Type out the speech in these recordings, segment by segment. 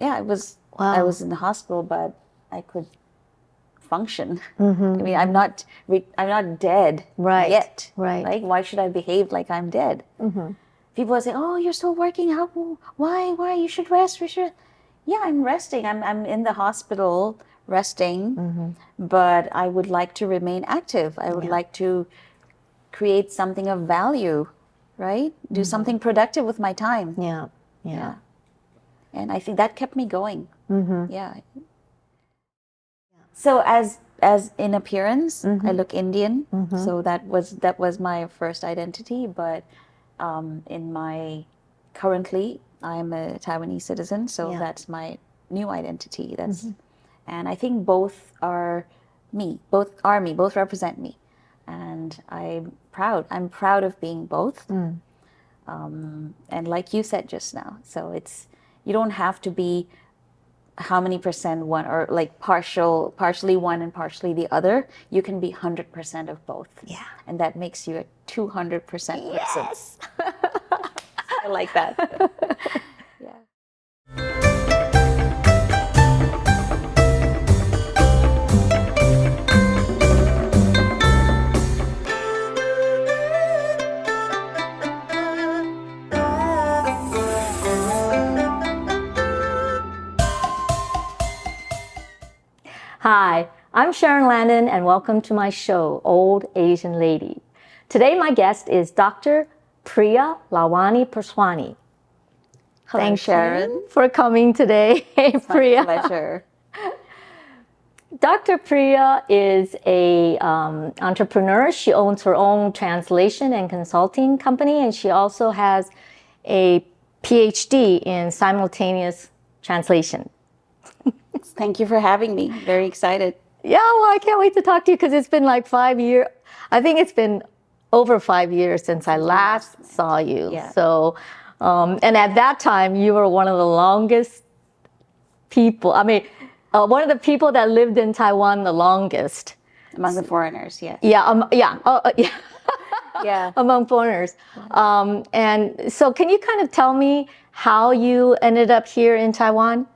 yeah, it was, Wow. I was in the hospital, but I could function. I mean, I'm not dead Right, yet. right. Like, why should I behave like I'm dead? People are saying, "Oh, you're still working. How? Why? Why? You should rest. You should." Yeah, I'm resting. I'm in the hospital resting, but I would like to remain active. I would like to create something of value, right? Do something productive with my time. Yeah, yeah. Yeah. And I think that kept me going. Yeah. So as in appearance, I look Indian. So that was my first identity. But in my currently, I'm a Taiwanese citizen. So Yeah. that's my new identity. That's and I think both are me. Both are me. Both represent me. And I'm proud. I'm proud of being both. And like you said just now, so it's you don't have to be how many percent one or like partially one and partially the other. You can be 100% of both. Yeah. And that makes you a 200% person. Yes. I like that. Yeah. Hi, I'm Sharon Landon, and welcome to my show, Old Asian Lady. Today, my guest is Dr. Priya Lalwani Perswani. Hello, Thank Sharon. you for coming today. It's my Priya. pleasure. Dr. Priya is a entrepreneur. She owns her own translation and consulting company, and she also has a PhD in simultaneous translation. Thank you for having me. Very excited. Yeah, well, I can't wait to talk to you because it's been like 5 years. I think it's been over 5 years since I last saw you. Yeah. So, and at that time, you were one of the longest people. I mean, one of the people that lived in Taiwan the longest. Among the foreigners, yes. Yeah, yeah, yeah. Yeah. Among foreigners. And so, can you kind of tell me how you ended up here in Taiwan?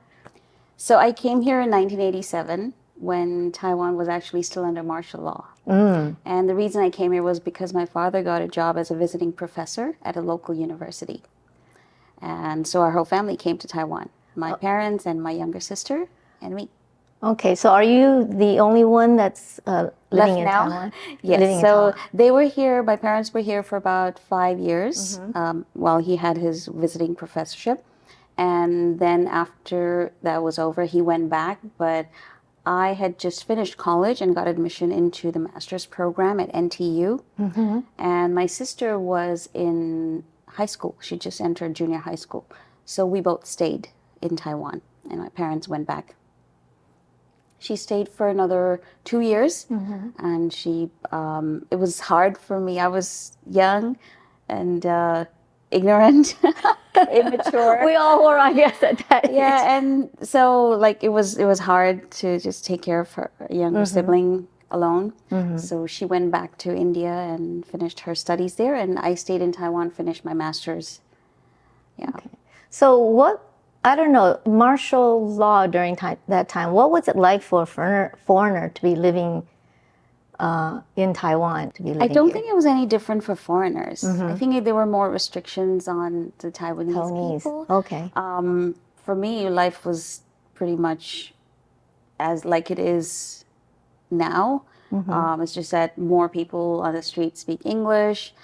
So I came here in 1987 when Taiwan was actually still under martial law. And the reason I came here was because my father got a job as a visiting professor at a local university. And so our whole family came to Taiwan. My parents and my younger sister and me. Okay, so are you the only one that's living in now? Taiwan? Yes. Living in So Taiwan. they were here, my parents were here for about 5 years while he had his visiting professorship. And then after that was over, he went back. But I had just finished college and got admission into the master's program at NTU. And my sister was in high school. She just entered junior high school. So we both stayed in Taiwan, and my parents went back. She stayed for another 2 years, and it was hard for me. I was young and ignorant, immature. We all were, I guess, at that age. Yeah, and so like it was hard to just take care of her younger sibling alone. So she went back to India and finished her studies there, and I stayed in Taiwan, finished my master's. Yeah. Okay. So I don't know, martial law during that time, what was it like for a foreigner to be living in Taiwan? I don't think it was any different for foreigners. I think there were more restrictions on the Taiwanese people. Okay. For me, life was pretty much as like it is now. It's just that more people on the street speak English.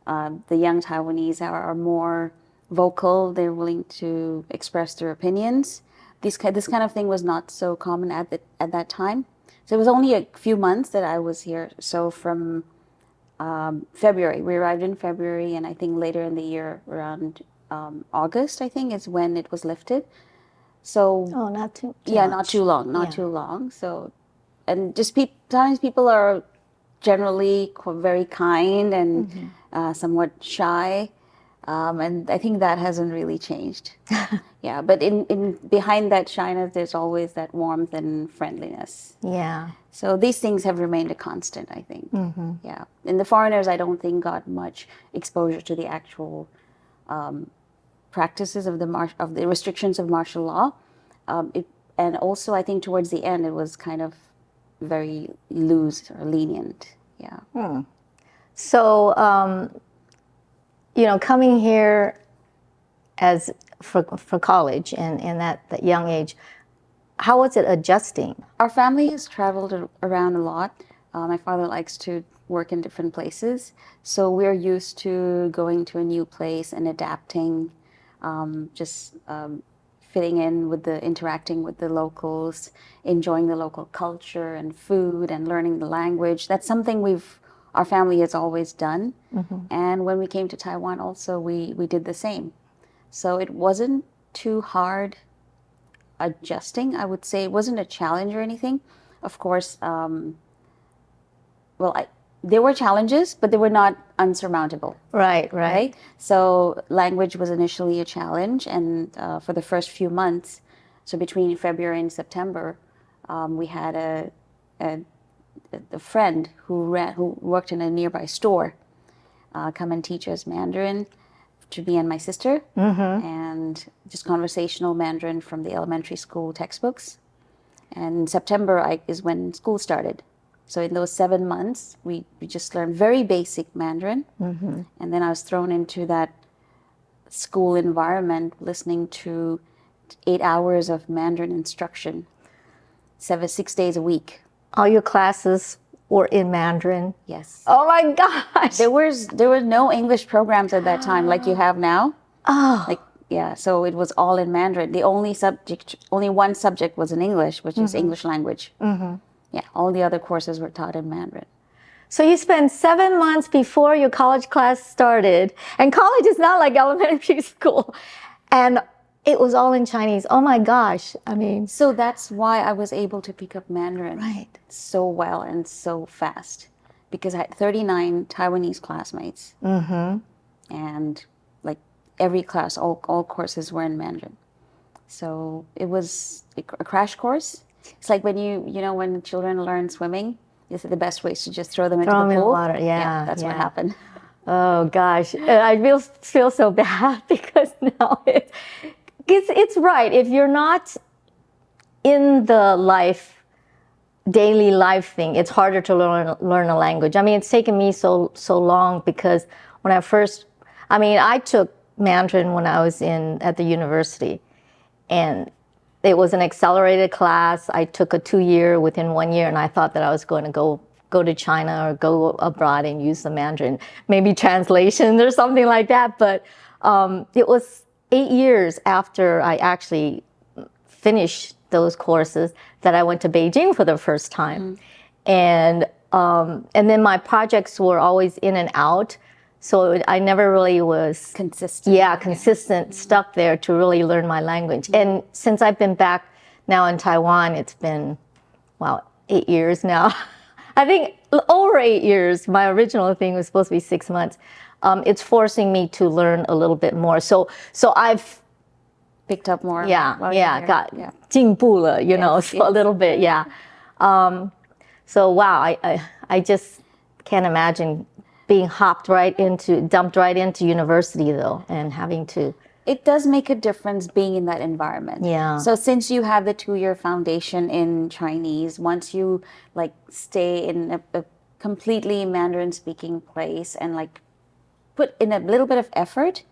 The young Taiwanese are more vocal. They're willing to express their opinions. This kind of thing was not so common at that time. So it was only a few months that I was here. So from February, we arrived in February, and I think later in the year, around August, I think, is when it was lifted. So not too yeah, much. not too long, not too long. So, and just sometimes people are generally very kind and somewhat shy. And I think that hasn't really changed. Yeah, but in behind that shyness, there's always that warmth and friendliness. Yeah. So these things have remained a constant, I think. Yeah, and the foreigners, I don't think got much exposure to the actual practices of the restrictions of martial law. And also I think towards the end it was kind of very loose or lenient. Yeah. So, coming here as for college and that young age, how was it adjusting? Our family has traveled around a lot. My father likes to work in different places, so we're used to going to a new place and adapting, just fitting in with interacting with the locals, enjoying the local culture and food, and learning the language. That's something our family has always done. And when we came to Taiwan, also we did the same. So it wasn't too hard adjusting. I would say it wasn't a challenge or anything. Of course, there were challenges, but they were not unsurmountable. Right. So language was initially a challenge, and for the first few months, so between February and September, we had a friend who worked in a nearby store come and teach us Mandarin to me and my sister, and just conversational Mandarin from the elementary school textbooks. And September is when school started. So in those 7 months, we just learned very basic Mandarin. And then I was thrown into that school environment, listening to 8 hours of Mandarin instruction, 6 days a week. All your classes were in Mandarin? Yes. Oh my gosh! There were no English programs at that time like you have now. Oh. So it was all in Mandarin. The only one subject was in English, which is English language. Yeah, all the other courses were taught in Mandarin. So you spent 7 months before your college class started, and college is not like elementary school, and it was all in Chinese. Oh my gosh! I mean, so that's why I was able to pick up Mandarin so well and so fast, because I had 39 Taiwanese classmates, and like every class, all courses were in Mandarin. So it was a crash course. It's like when when children learn swimming, is the best way is to just throw them into the pool. in the water. Yeah, that's what happened. Oh gosh, I feel so bad because now it's right. If you're not in the daily life thing, it's harder to learn a language. I mean, it's taken me so long because when I took Mandarin when I was at the university, and it was an accelerated class. I took a 2-year within 1 year, and I thought that I was going to go to China or go abroad and use the Mandarin, maybe translation or something like that. But it was 8 years after I actually finished those courses that I went to Beijing for the first time. And then my projects were always in and out. So I never really was consistent. Yeah, consistent, stuck there to really learn my language. And since I've been back now in Taiwan, it's been, 8 years now. I think over 8 years. My original thing was supposed to be 6 months. It's forcing me to learn a little bit more. So I've picked up more. Got 进步了, so a little bit, yeah. So wow, I just can't imagine being dumped right into university though, and having to. It does make a difference being in that environment. Yeah. So since you have the 2-year foundation in Chinese, once you stay in a completely Mandarin speaking place and put in a little bit of effort,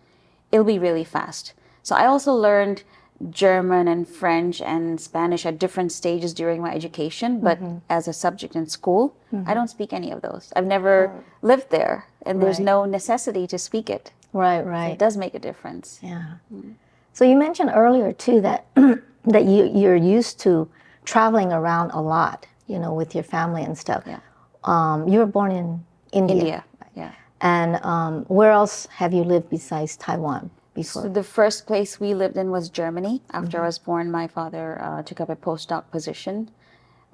it'll be really fast. So I also learned German and French and Spanish at different stages during my education, but as a subject in school, I don't speak any of those. I've never lived there, and there's no necessity to speak it. Right. So it does make a difference. Yeah. So you mentioned earlier too that that you're used to traveling around a lot, with your family and stuff. Yeah. You were born in India. India, yeah. And where else have you lived besides Taiwan before? So the first place we lived in was Germany. After I was born, my father took up a postdoc position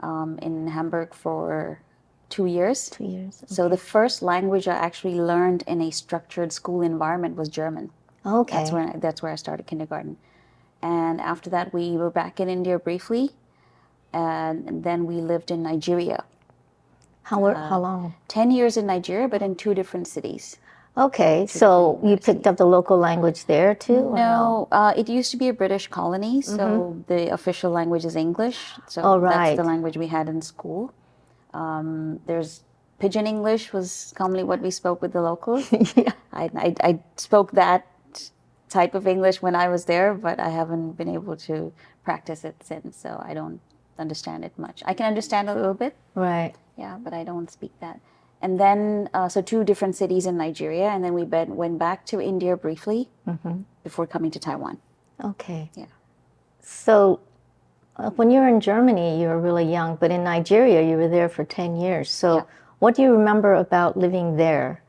in Hamburg for 2 years. 2 years. Okay. So the first language I actually learned in a structured school environment was German. Okay. That's where I started kindergarten. And after that, we were back in India briefly, and then we lived in Nigeria. How long? 10 years in Nigeria, but in 2 different cities. Okay, so you picked up the local language there too, or no? No, it used to be a British colony, so the official language is English. So Oh, that's the right. language we had in school. There's Pidgin English was commonly what we spoke with the locals. Yeah. I spoke that type of English when I was there, but I haven't been able to practice it since, so I don't understand it much. I can understand a little bit, Right. yeah, but I don't speak that. And then, so two different cities in Nigeria, and then we went back to India briefly before coming to Taiwan. Okay. Yeah. So when you were in Germany, you were really young, but in Nigeria, you were there for 10 years. So Yeah. what do you remember about living there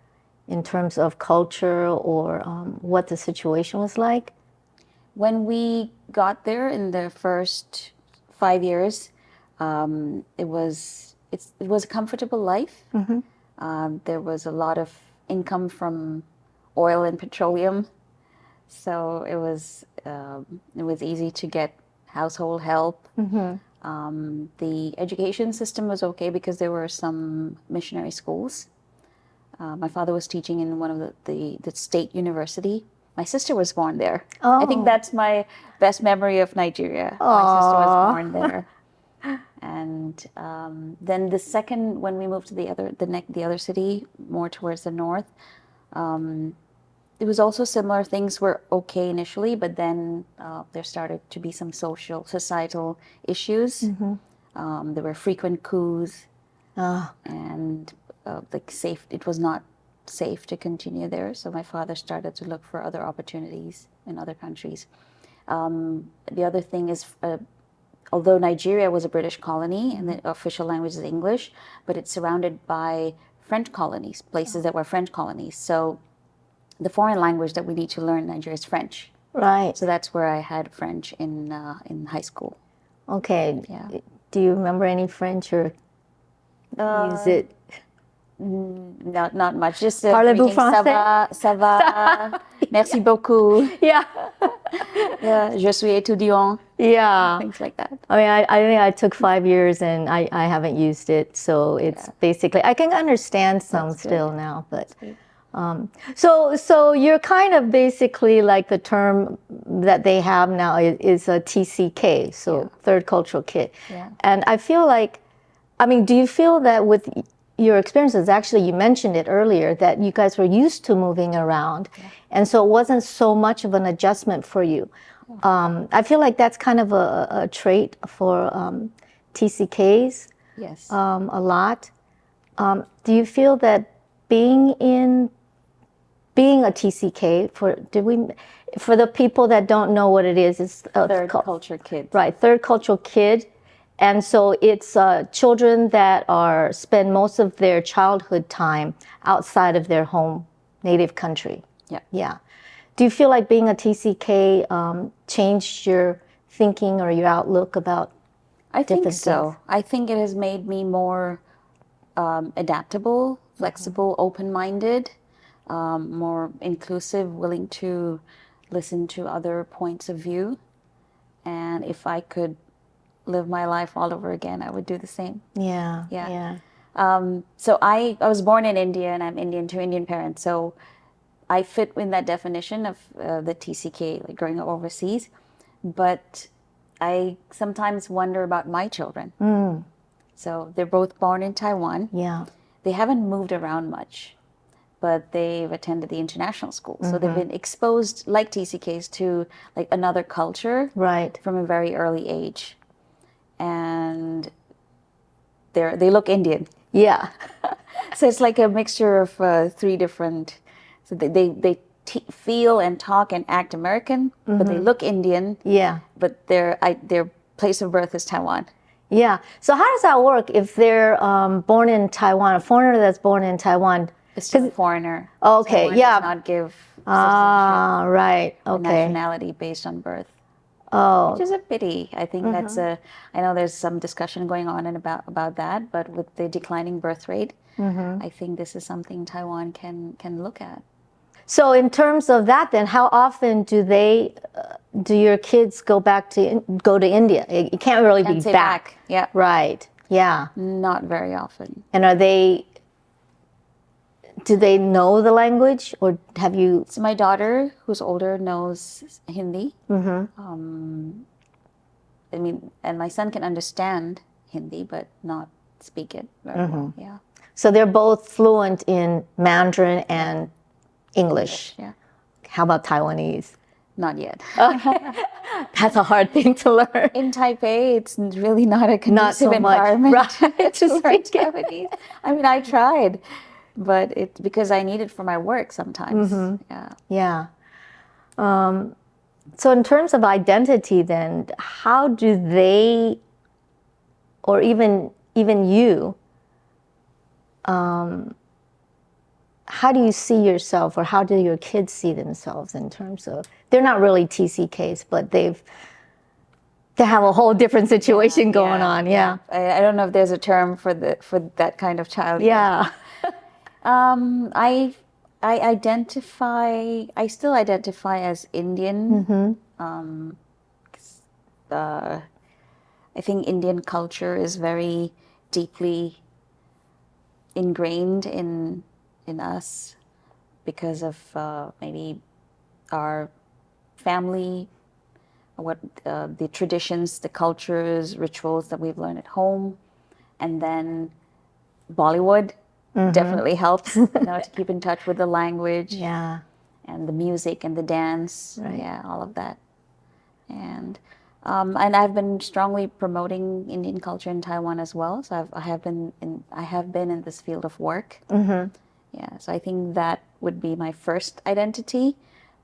in terms of culture or what the situation was like? When we got there in the first 5 years, it was a comfortable life. There was a lot of income from oil and petroleum, so it was easy to get household help. The education system was okay because there were some missionary schools. My father was teaching in one of the state university. My sister was born there. I think that's my best memory of Nigeria. My sister was born there. And then the second, when we moved to the other city, more towards the north, it was also similar. Things were okay initially, but then there started to be some societal issues. There were frequent coups, and it was not safe to continue there. So my father started to look for other opportunities in other countries. The other thing is, although Nigeria was a British colony and the official language is English, but it's surrounded by French colonies, places that were French colonies. So the foreign language that we need to learn in Nigeria is French. Right. So that's where I had French in high school. Okay. Yeah. Do you remember any French or use it? Not much. Just Parlez-vous greeting, ça français? va, ça va, merci beaucoup. Yeah. Yeah, je suis étudiant. Yeah. Things like that. I mean, I think I took 5 years and I haven't used it. So it's basically, I can understand some still now, but. So you're kind of basically like the term that they have now is a TCK, so third cultural kid. Yeah. And I feel like, I mean, do you feel that with your experiences, actually you mentioned it earlier, that you guys were used to moving around, and so it wasn't so much of an adjustment for you. I feel like that's kind of a trait for TCKs. Yes. A lot. Do you feel that being a TCK, for the people that don't know what it is, it's Third culture kid. Right, third cultural kid. And so it's children that spend most of their childhood time outside of their home native country. Yeah. Yeah. Do you feel like being a TCK changed your thinking or your outlook about I think different so. things? I think it has made me more adaptable, flexible, open-minded, more inclusive, willing to listen to other points of view. And if I could live my life all over again, I would do the same. Yeah. Yeah. Yeah. So I was born in India, and I'm Indian to Indian parents. So I fit in that definition of the TCK, like growing up overseas. But I sometimes wonder about my children. So they're both born in Taiwan. Yeah. They haven't moved around much, but they've attended the international school. So they've been exposed, like TCKs, to like another culture Right. from a very early age. And they look Indian. Yeah. So it's like a mixture of three different. So they feel and talk and act American, but they look Indian. Yeah. But their place of birth is Taiwan. Yeah. So how does that work if they're born in Taiwan, a foreigner that's born in Taiwan? It's still a foreigner. Okay. Taiwan Yeah. does not give citizenship Right. or Okay. nationality based on birth. Oh. Which is a pity. I think I know there's some discussion going on about that, but with the declining birth rate, I think this is something Taiwan can look at. So in terms of that, then, how often do your kids go to India? It can't really Can't be say back. Yeah. Right. Yeah. Not very often. And are they Do they know the language, or have you? So my daughter, who's older, knows Hindi. I mean, and my son can understand Hindi, but not speak it very well. Yeah. So they're both fluent in Mandarin and English. Yeah. How about Taiwanese? Not yet. That's a hard thing to learn. In Taipei, it's really not a Not conducive so much, environment right? to learn Taiwanese. I mean, I tried, but it's because I need it for my work sometimes. Yeah. Yeah. So in terms of identity, then, how do they, or even you, how do you see yourself, or how do your kids see themselves in terms of, they're not really TCKs, but they have a whole different situation going on. Yeah. I don't know if there's a term for that kind of child. Yeah. I still identify as Indian. I think Indian culture is very deeply ingrained in us because of maybe our family, what the traditions, the cultures, rituals that we've learned at home, and then Bollywood definitely helps, to keep in touch with the language, and the music and the dance, all of that, and I've been strongly promoting Indian culture in Taiwan as well. So I have been in this field of work. Yeah, so I think that would be my first identity,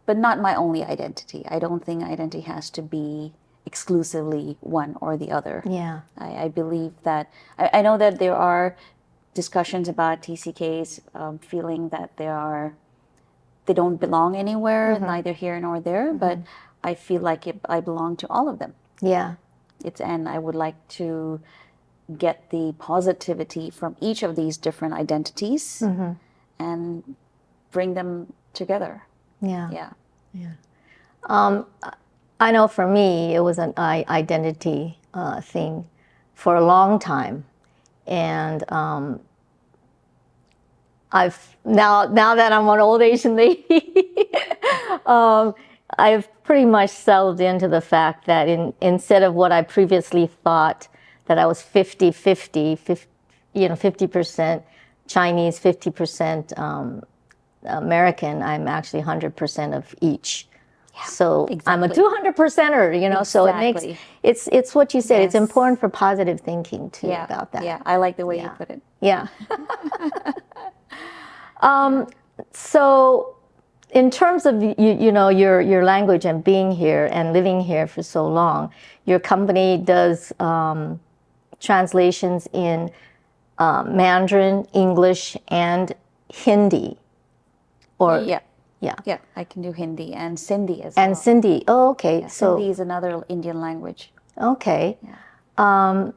but not my only identity. I don't think identity has to be exclusively one or the other. Yeah. I believe that, I know that there are discussions about TCKs feeling that they don't belong anywhere, neither here nor there, but I feel like I belong to all of them. Yeah. And I would like to get the positivity from each of these different identities and bring them together. Yeah. Yeah. Yeah. I know for me, it was an identity thing for a long time. And I've now that I'm an old Asian lady, I've pretty much settled into the fact that instead of what I previously thought, that I was 50-50, 50% Chinese, 50% American, I'm actually 100% of each. Yeah, so exactly. I'm a 200%er, so it makes, it's what you said. Yes. It's important for positive thinking too about that. Yeah, I like the way you put it. Yeah. So in terms of your language and being here and living here for so long, your company does translations in Mandarin, English, and Hindi. Or yeah, I can do Hindi and Sindhi as well. And Sindhi. Oh, okay. Yeah, so Sindhi is another Indian language. Okay. Yeah.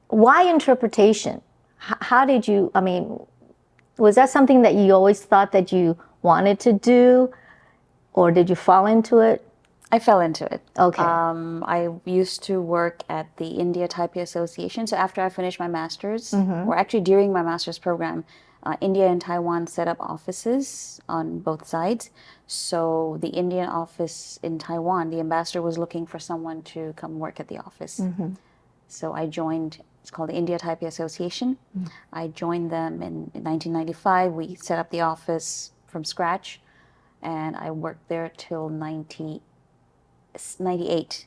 Why interpretation? How did you? I mean, was that something that you always thought that you wanted to do, or did you fall into it? I fell into it. Okay. I used to work at the India Taipei Association. So after I finished my master's, or actually during my master's program, India and Taiwan set up offices on both sides. So the Indian office in Taiwan, the ambassador was looking for someone to come work at the office. So I joined, it's called the India Taipei Association. I joined them in 1995. We set up the office from scratch, and I worked there till 98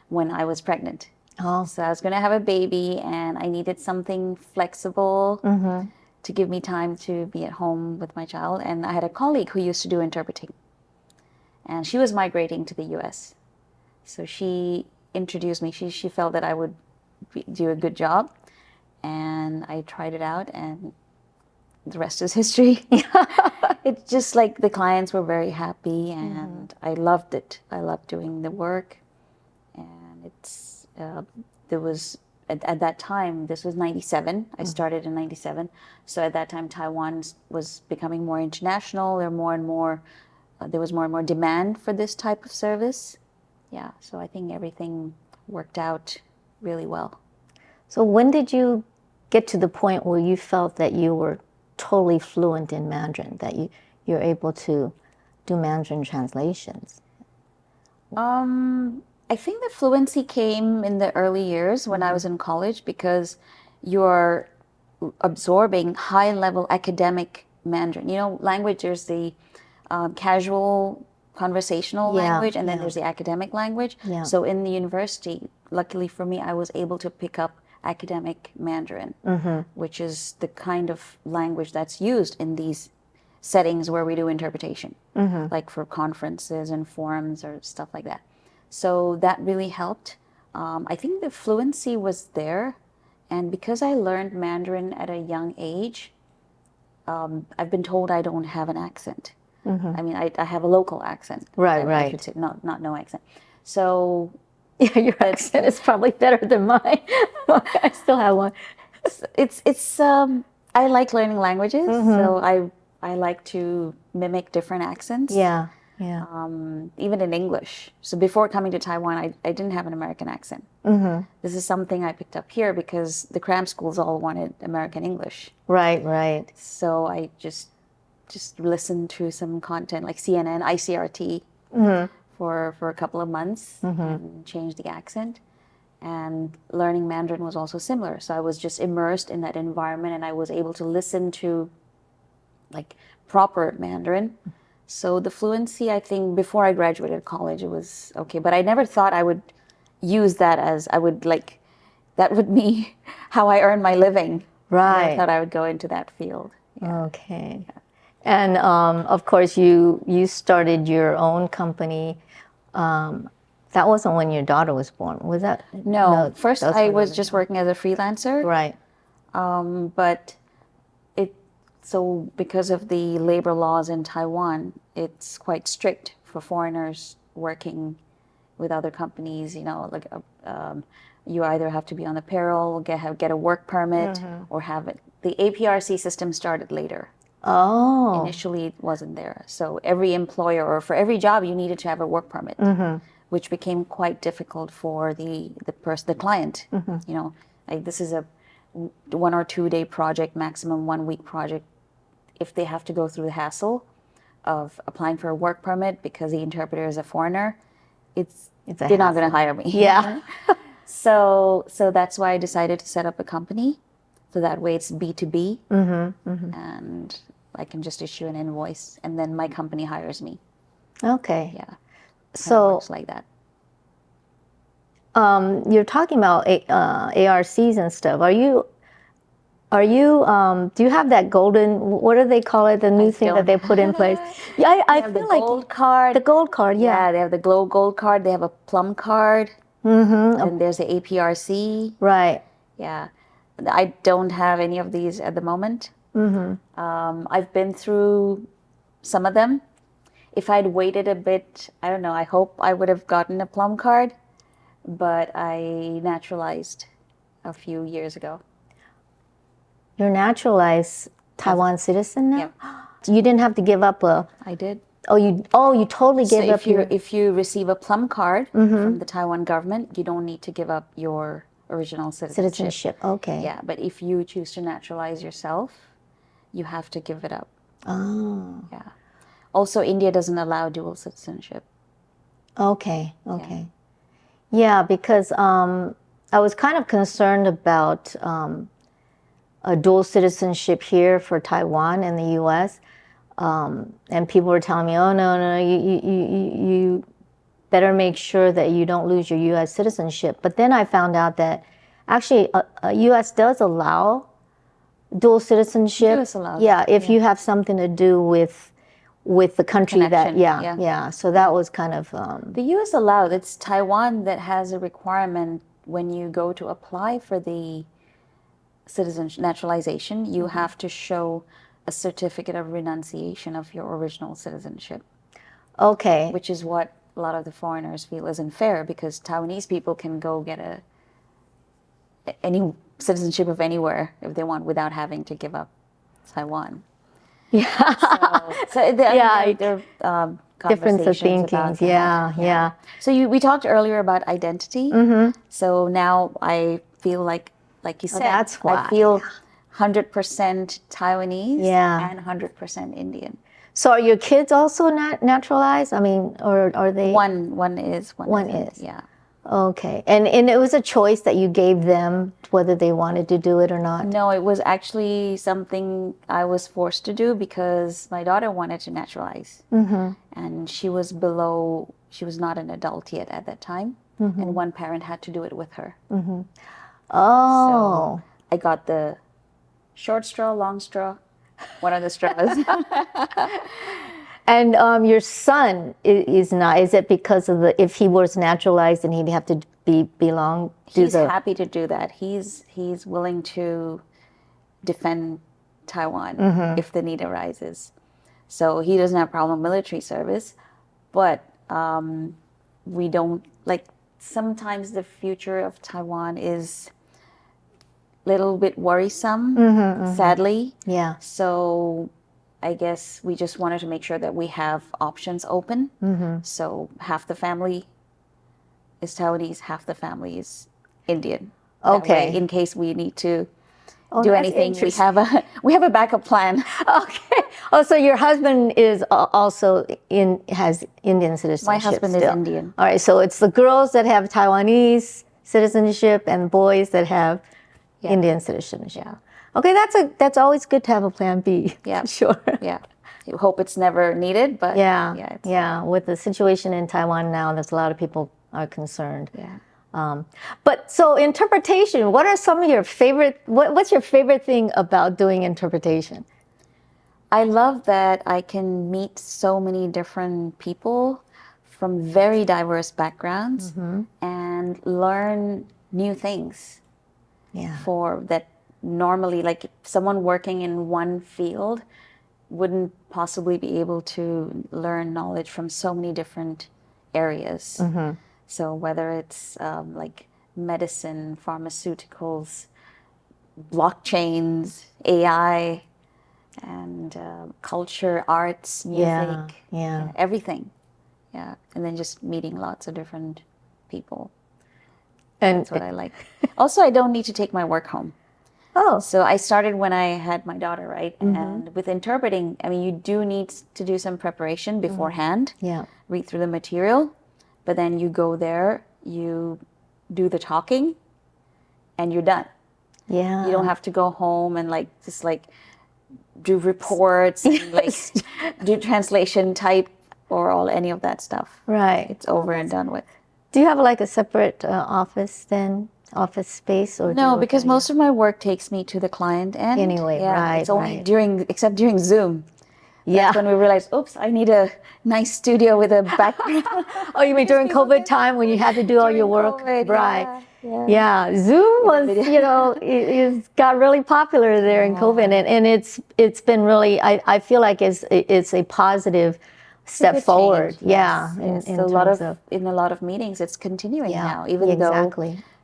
when I was pregnant. Oh. So I was going to have a baby, and I needed something flexible to give me time to be at home with my child. And I had a colleague who used to do interpreting, and she was migrating to the US. So she introduced me. She felt that I would do a good job, and I tried it out, and the rest is history. It's just like the clients were very happy, and I loved it. I loved doing the work, and it's there was at that time, this was 97. I started in 97. So at that time, Taiwan was becoming more international. There was more and more demand for this type of service. Yeah, so I think everything worked out really well. So when did you get to the point where you felt that you were totally fluent in Mandarin that you're able to do Mandarin translations? I think the fluency came in the early years when I was in college because you're absorbing high-level academic Mandarin. You know, language, there's the casual conversational language, and then there's the academic language. Yeah. So in the university, luckily for me, I was able to pick up academic Mandarin, which is the kind of language that's used in these settings where we do interpretation, like for conferences and forums or stuff like that. So that really helped. I think the fluency was there. And because I learned Mandarin at a young age, I've been told I don't have an accent. I mean, I have a local accent. Right, I should say, not no accent. So yeah, your accent is probably better than mine. I still have one. it's I like learning languages, so I like to mimic different accents. Yeah, yeah. Even in English. So before coming to Taiwan, I didn't have an American accent. This is something I picked up here because the cram schools all wanted American English. Right, right. So I just listened to some content like CNN, ICRT for a couple of months and changed the accent. And learning Mandarin was also similar. So I was just immersed in that environment and I was able to listen to like proper Mandarin. So the fluency, I think before I graduated college, it was okay. But I never thought I would use that as that would be how I earn my living. I never thought I would go into that field. Yeah. Okay. Yeah. And of course, you started your own company. That wasn't when your daughter was born, was that? No, first I was just working as a freelancer. Right. But so because of the labor laws in Taiwan, it's quite strict for foreigners working with other companies. You know, like you either have to be on the payroll, get a work permit, or have it. The APRC system started later. Oh. Initially, it wasn't there. So every employer or for every job, you needed to have a work permit, which became quite difficult for the client. You know, like this is a 1 or 2 day project, maximum 1 week project. If they have to go through the hassle of applying for a work permit because the interpreter is a foreigner, they're not going to hire me. Yeah. So that's why I decided to set up a company. So that way it's B2B, and I can just issue an invoice, and then my company hires me. Okay. Yeah. So it works like that. You're talking about ARCs and stuff. Do you have that golden, what do they call it, the new thing that they put in place? Yeah, I feel like the gold card. The gold card, yeah. Yeah, they have the gold card. They have a plum card. And there's the APRC. Right. Yeah. I don't have any of these at the moment. I've been through some of them. If I'd waited a bit, I don't know, I hope I would have gotten a plum card, but I naturalized a few years ago. You're naturalized Taiwan citizen now? Yeah. You didn't have to give up I did. you totally gave up if you receive a plum card from the Taiwan government, you don't need to give up your original citizenship. Okay. Yeah, but if you choose to naturalize yourself, you have to give it up. Oh. Yeah. Also, India doesn't allow dual citizenship. Okay. Okay. Yeah, because I was kind of concerned about a dual citizenship here for Taiwan and the U.S. And people were telling me, "Oh no, you better make sure that you don't lose your U.S. citizenship." But then I found out that actually U.S. does allow dual citizenship. US allows. Yeah, if you have something to do with the country Connection, that So that was kind of the U.S. allowed. It's Taiwan that has a requirement when you go to apply for the citizenship naturalization. You have to show a certificate of renunciation of your original citizenship. Okay. Which is what a lot of the foreigners feel isn't fair, because Taiwanese people can go get any citizenship of anywhere if they want without having to give up Taiwan. Yeah. So there difference of thinking. Yeah. So we talked earlier about identity. So now I feel like you said, that's why. I feel 100% Taiwanese Yeah. and 100% Indian. So are your kids also naturalized? I mean, or are they? One is, One isn't. is. Yeah. Okay. And it was a choice that you gave them whether they wanted to do it or not? No, it was actually something I was forced to do because my daughter wanted to naturalize. And she was not an adult yet at that time. And one parent had to do it with her. Oh. So I got the short straw, long straw, one of the straws. And your son is not, is it because of if he was naturalized and he'd have to belong? He's happy to do that. He's willing to defend Taiwan if the need arises. So he doesn't have problem with military service, but we don't, like, sometimes the future of Taiwan is a little bit worrisome, sadly. Yeah. So I guess we just wanted to make sure that we have options open. So half the family is Taiwanese, half the family is Indian. That Okay. way, in case we need to that's do anything, we have a backup plan. Okay. Oh, so your husband is also has Indian citizenship. My husband is still. Indian. All right. So it's the girls that have Taiwanese citizenship and boys that have Indian citizenship. Yeah. Okay, that's always good to have a plan B. Yeah. Sure. Yeah. I hope it's never needed, but yeah. With the situation in Taiwan now, there's a lot of people are concerned. Yeah. But so interpretation, what are some of your favorite, what's your favorite thing about doing interpretation? I love that I can meet so many different people from very diverse backgrounds and learn new things. Yeah. For that normally, like, someone working in one field wouldn't possibly be able to learn knowledge from so many different areas. So whether it's like medicine, pharmaceuticals, blockchains, AI, and culture, arts, music, everything. Yeah. And then just meeting lots of different people. And that's what I like. Also, I don't need to take my work home. Oh. So I started when I had my daughter, right? And with interpreting, I mean, you do need to do some preparation beforehand. Yeah. Read through the material, but then you go there, you do the talking, and you're done. Yeah. You don't have to go home and just do reports and do translation, type, or any of that stuff. Right. It's over and done with. Do you have like a separate office space, or no? Because most of my work takes me to the client end. Anyway, right. It's only except during Zoom. Yeah. That's when we realized, oops, I need a nice studio with a background. Oh, you mean during COVID time when you had to do all your work? COVID, right. Yeah. Zoom was, it got really popular there in COVID, and it's been really, I feel like it's a positive step forward. Change, yeah. Yes. In a lot of meetings, it's continuing now, even though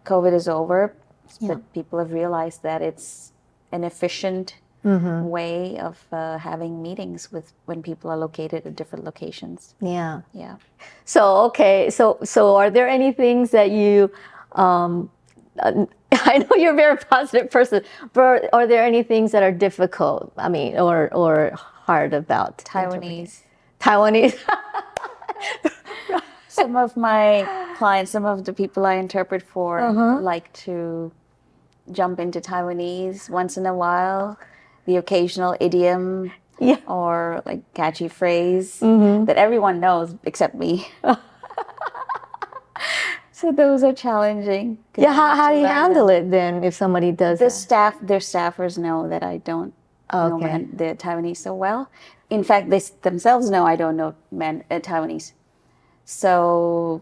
COVID is over. But people have realized that it's an efficient way of having meetings when people are located at different locations. Yeah. Yeah. So okay. So are there any things that you? I know you're a very positive person, but are there any things that are difficult? I mean, or hard about Taiwanese. Some of my clients, some of the people I interpret for, like to jump into Taiwanese once in a while, the occasional idiom or like catchy phrase that everyone knows except me. So those are challenging. Yeah, how do you handle it then if somebody does their that? staffers know that I don't know the Taiwanese so well. In fact, they themselves know I don't know Taiwanese. So,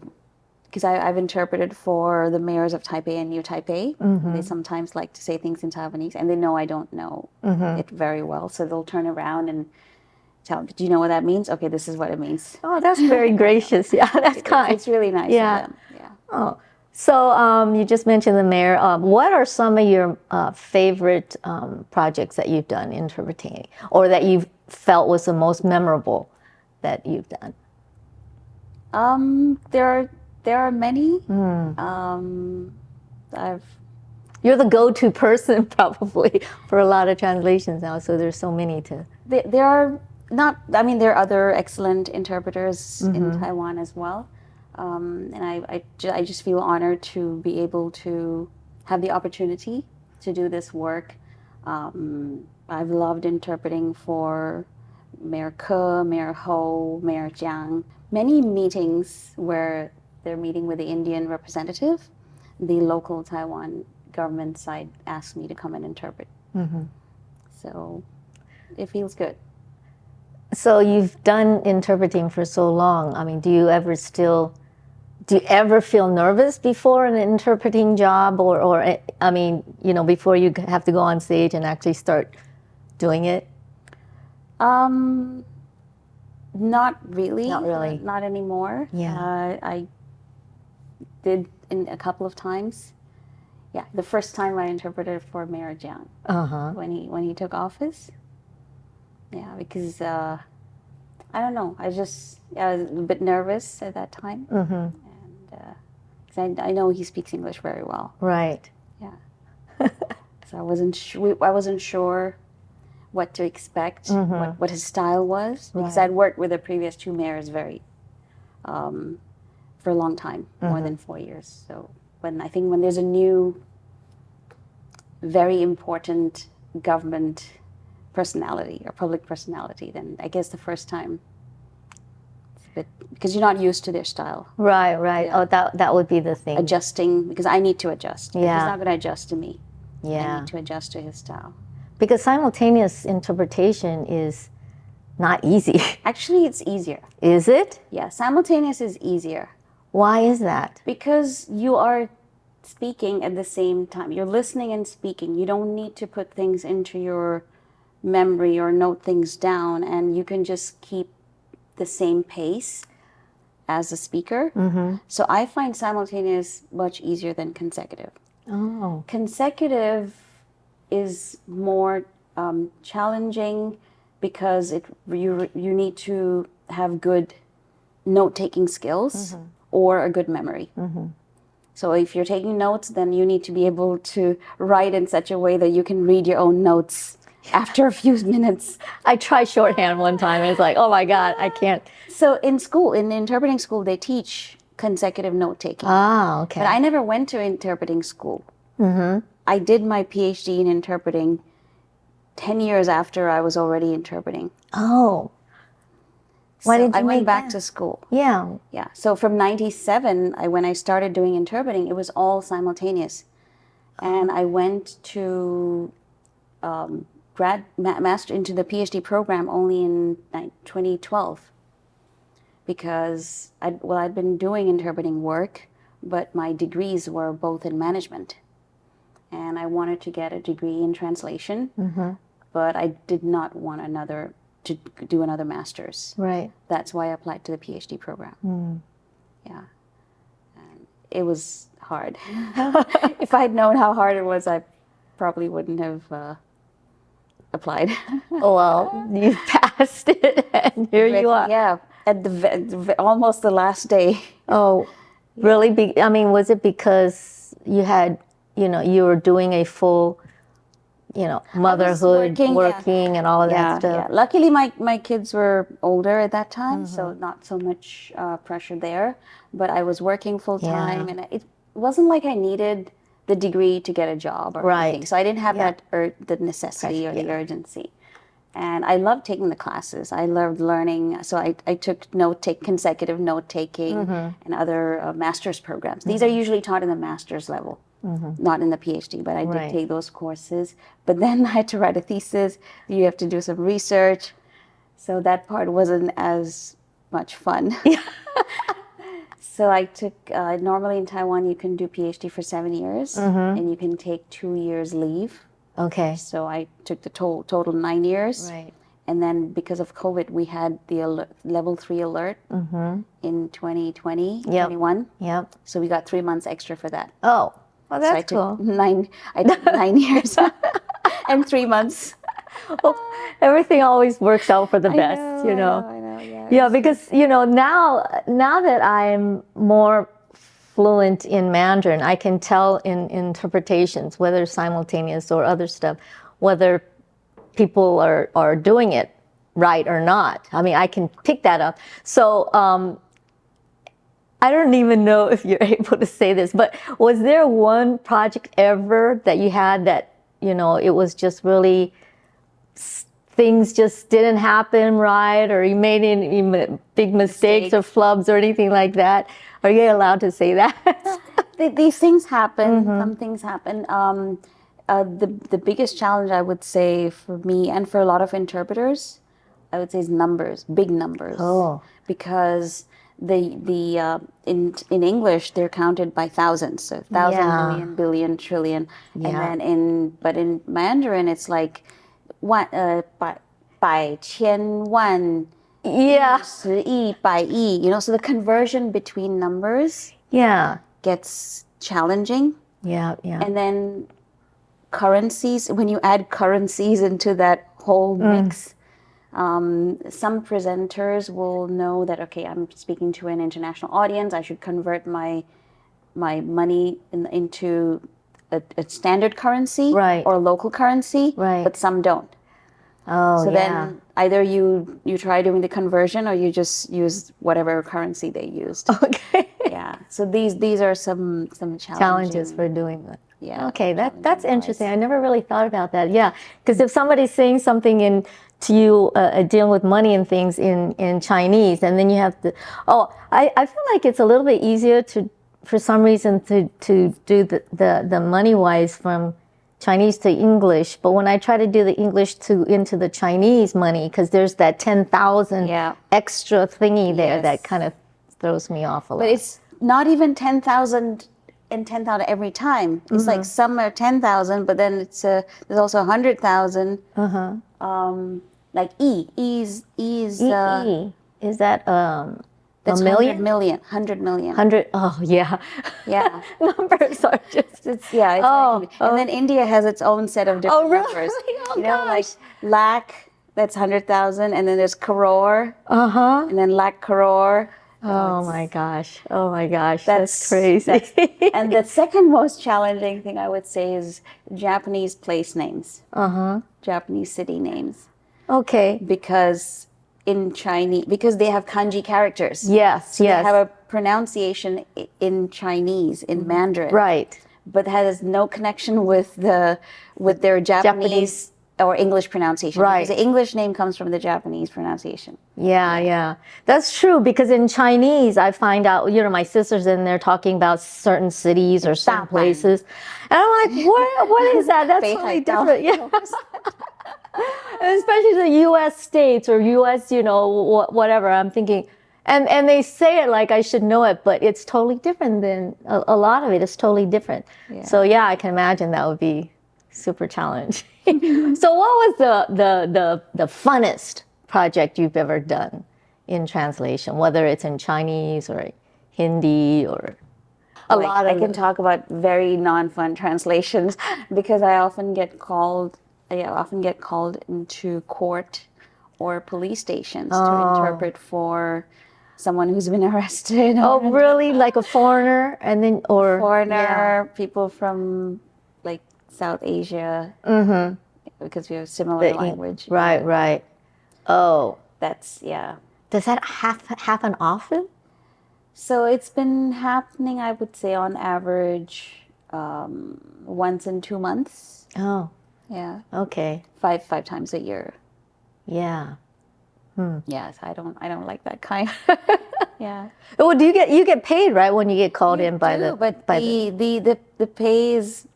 because I've interpreted for the mayors of Taipei and New Taipei, they sometimes like to say things in Taiwanese, and they know I don't know it very well. So they'll turn around and tell them, do you know what that means? Okay, this is what it means. Oh, that's very gracious. Yeah, that's kind. It's really nice of them. Yeah. Oh, so you just mentioned the mayor. What are some of your favorite projects that you've done interpreting, or that you felt was the most memorable that you've done? There are many. You're the go-to person probably for a lot of translations now. So there's so many to. There are not. I mean, there are other excellent interpreters in Taiwan as well, and I just feel honored to be able to have the opportunity to do this work. I've loved interpreting for Mayor Ke, Mayor Ho, Mayor Jiang. Many meetings where they're meeting with the Indian representative, the local Taiwan government side asked me to come and interpret. So it feels good. So you've done interpreting for so long. I mean, do you ever feel nervous before an interpreting job, or I mean, you know, before you have to go on stage and actually start doing it? Not really. Not really. Not anymore. Yeah. I did in a couple of times. Yeah, the first time I interpreted for Mayor Jiang when he took office. Yeah, because I don't know. I was a bit nervous at that time, and because I know he speaks English very well. Right. Yeah. So I wasn't sure what to expect, what his style was, because I'd worked with the previous two mayors for a long time, more than 4 years. So when there's a new, very important government personality or public personality, then I guess the first time it's a bit, because you're not used to their style. Right. Yeah. Oh, that would be the thing. Adjusting, because I need to adjust. Yeah. He's not going to adjust to me. Yeah. I need to adjust to his style. Because simultaneous interpretation is not easy. Actually, it's easier. Is it? Yeah, simultaneous is easier. Why is that? Because you are speaking at the same time. You're listening and speaking. You don't need to put things into your memory or note things down, and you can just keep the same pace as a speaker. So I find simultaneous much easier than consecutive. Oh. Consecutive is more challenging because you need to have good note-taking skills or a good memory. So if you're taking notes, then you need to be able to write in such a way that you can read your own notes after a few minutes. I tried shorthand one time, and it's like, oh my God, I can't. So in interpreting school, they teach consecutive note-taking. Ah, okay. But I never went to interpreting school. I did my PhD in interpreting 10 years after I was already interpreting. Oh. Why did you I went make back that? to school. Yeah. Yeah. So from 97, when I started doing interpreting, it was all simultaneous. And I went to master into the PhD program only in 2012 because I'd been doing interpreting work, but my degrees were both in management. And I wanted to get a degree in translation, but I did not want to do another master's. Right. That's why I applied to the PhD program. Yeah. And it was hard. If I'd known how hard it was, I probably wouldn't have applied. Well, you passed it, and here you are. Yeah, at almost the last day. Oh, really? I mean, was it because you had, you were doing a full, motherhood, working and all of that stuff? Yeah. Luckily, my kids were older at that time, so not so much pressure there. But I was working full time, and it wasn't like I needed the degree to get a job or anything. So I didn't have the necessity or the urgency. And I loved taking the classes. I loved learning. So I took consecutive note-taking and other master's programs. These are usually taught in the master's level, not in the PhD, but I did take those courses. But then I had to write a thesis. You have to do some research. So that part wasn't as much fun. So I took, normally in Taiwan, you can do PhD for 7 years, and you can take 2 years leave. Okay. So I took the total 9 years. Right. And then because of COVID, we had the level 3 alert in 2020, 21. Yep. So we got 3 months extra for that. Oh, well, that's so I cool. I took 9 years and 3 months. Well, everything always works out for the best, I know, yeah. Yeah, because, now that I'm more fluent in Mandarin. I can tell in interpretations, whether simultaneous or other stuff, whether people are doing it right or not. I mean, I can pick that up. So I don't even know if you're able to say this, but was there one project ever that you had that, you know, it was just really things just didn't happen right, or you made any big mistakes or flubs or anything like that? Are you allowed to say that? These things happen. Some things happen. The biggest challenge, I would say, for me and for a lot of interpreters, I would say, is numbers, big numbers. Oh. Because in English they're counted by thousands, so thousand, million, billion, trillion, and then in Mandarin it's like 百千万 十亿百亿, you know, so the conversion between numbers gets challenging. And then currencies, when you add currencies into that whole mix, some presenters will know that, okay, I'm speaking to an international audience, I should convert my money into a standard currency or local currency, but some don't. So then either you try doing the conversion or you just use whatever currency they used. So these are some challenges for doing that. Okay, that's interesting. wise. I never really thought about that. Yeah, because if somebody's saying something to you dealing with money and things in Chinese, and then you have to, I feel like it's a little bit easier for some reason to do the money wise from Chinese to English, but when I try to do the English into the Chinese money, because there's that 10,000 extra thingy there that kind of throws me off a lot. But it's not even 10,000 and 10,000 every time. It's like some are 10,000, but then it's there's also 100,000. Like is is that that's a million? 100 million. 100. Oh yeah. Numbers are just. It's and then India has its own set of different numbers. You know, like lakh, that's 100,000, and then there's crore. And then lakh crore. Oh my gosh. That's crazy. And the second most challenging thing I would say is Japanese place names. Japanese city names. Okay. Because in Chinese, because they have kanji characters. So they have a pronunciation in Chinese, in Mandarin. Right. But has no connection with their Japanese or English pronunciation. Right. Because the English name comes from the Japanese pronunciation. Yeah. That's true, because in Chinese, I find out, you know, my sister's in there talking about certain cities or certain places. And I'm like, what is that? That's totally different. Yeah. Especially the U.S. states or U.S., you know, whatever. I'm thinking, and they say it like I should know it, but it's totally different than a lot of it is totally different. So yeah, I can imagine that would be super challenging. So what was the funnest project you've ever done in translation, whether it's in Chinese or Hindi or I can talk about very non-fun translations because I often get called into court or police stations to interpret for someone who's been arrested. Oh, really? Like a foreigner, and then people from like South Asia, because we have similar language. Right. Oh, that's Does that happen often? So it's been happening, I would say, on average, once in 2 months. Oh. Yeah. Okay. Five times a year. Yeah. Yes, I don't like that kind. Yeah. Well, do you get paid, right, when you get called in by the? But the pay is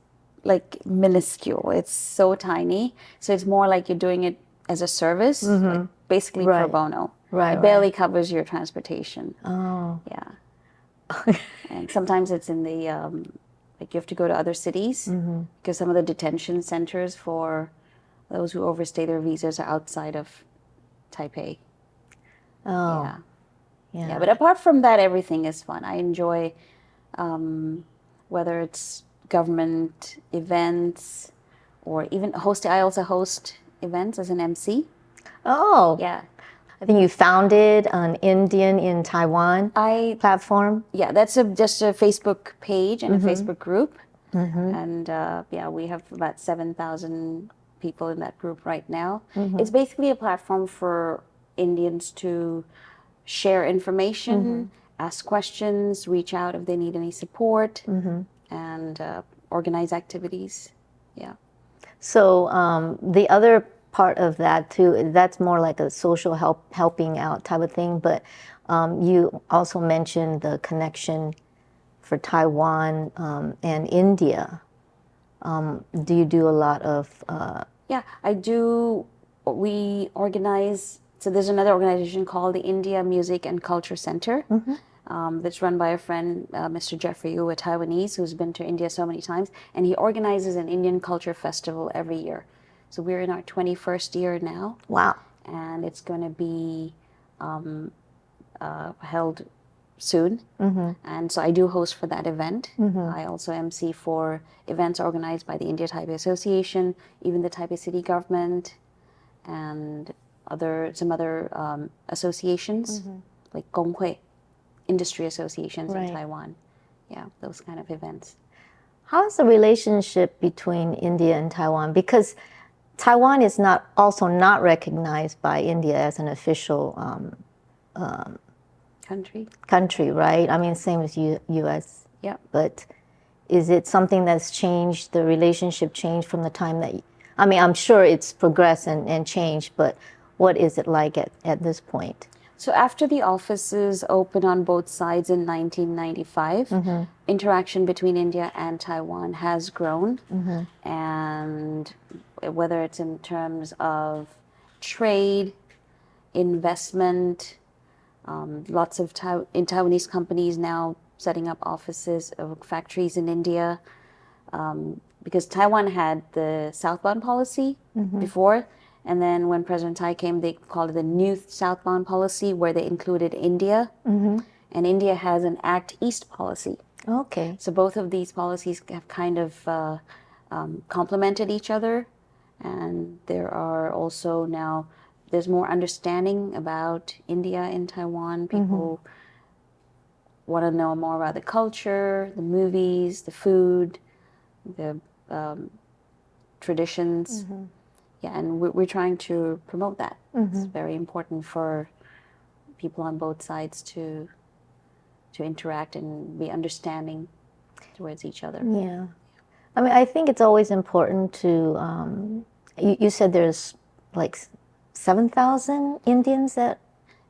like minuscule. It's so tiny. So it's more like you're doing it as a service, like basically pro bono. Right. It barely covers your transportation. Oh. Yeah. And sometimes it's in the like you have to go to other cities because some of the detention centers for those who overstay their visas are outside of Taipei. Oh. Yeah. But apart from that, everything is fun. I enjoy whether it's government events or even hosting. I also host events as an MC. Oh. Yeah. I think you founded an Indian in Taiwan I platform. Yeah, that's just a Facebook page and a Facebook group. And yeah, we have about 7,000 people in that group right now. It's basically a platform for Indians to share information, ask questions, reach out if they need any support, and organize activities. Yeah. So the other part of that too, that's more like a social helping out type of thing. But you also mentioned the connection for Taiwan and India. Do you do a lot of? Yeah, I do. We organize, so there's another organization called the India Music and Culture Center that's run by a friend, Mr. Jeffrey Yu, a Taiwanese who's been to India so many times, and he organizes an Indian culture festival every year. So we're in our 21st year now. Wow. And it's going to be held soon. And so I do host for that event. I also MC for events organized by the India Taipei Association, even the Taipei City government, and some other associations like Gonghui, industry associations in Taiwan. Yeah, those kind of events. How is the relationship between India and Taiwan? Because Taiwan is not recognized by India as an official country, right? I mean, same as U.S. Yeah. But is it something that's changed, the relationship changed from the time that, I mean, I'm sure it's progressed and changed, but what is it like at this point? So after the offices opened on both sides in 1995, interaction between India and Taiwan has grown. And whether it's in terms of trade, investment, lots of Taiwanese companies now setting up offices of factories in India, because Taiwan had the southbound policy before, and then when President Tai came, they called it the new southbound policy, where they included India, and India has an Act East policy. Okay. So both of these policies have kind of complemented each other, and there are also now, there's more understanding about India in Taiwan. People want to know more about the culture, the movies, the food, the traditions. Yeah, and we're trying to promote that. It's very important for people on both sides to interact and be understanding towards each other. Yeah. I mean, I think it's always important to, you said there's like 7,000 Indians that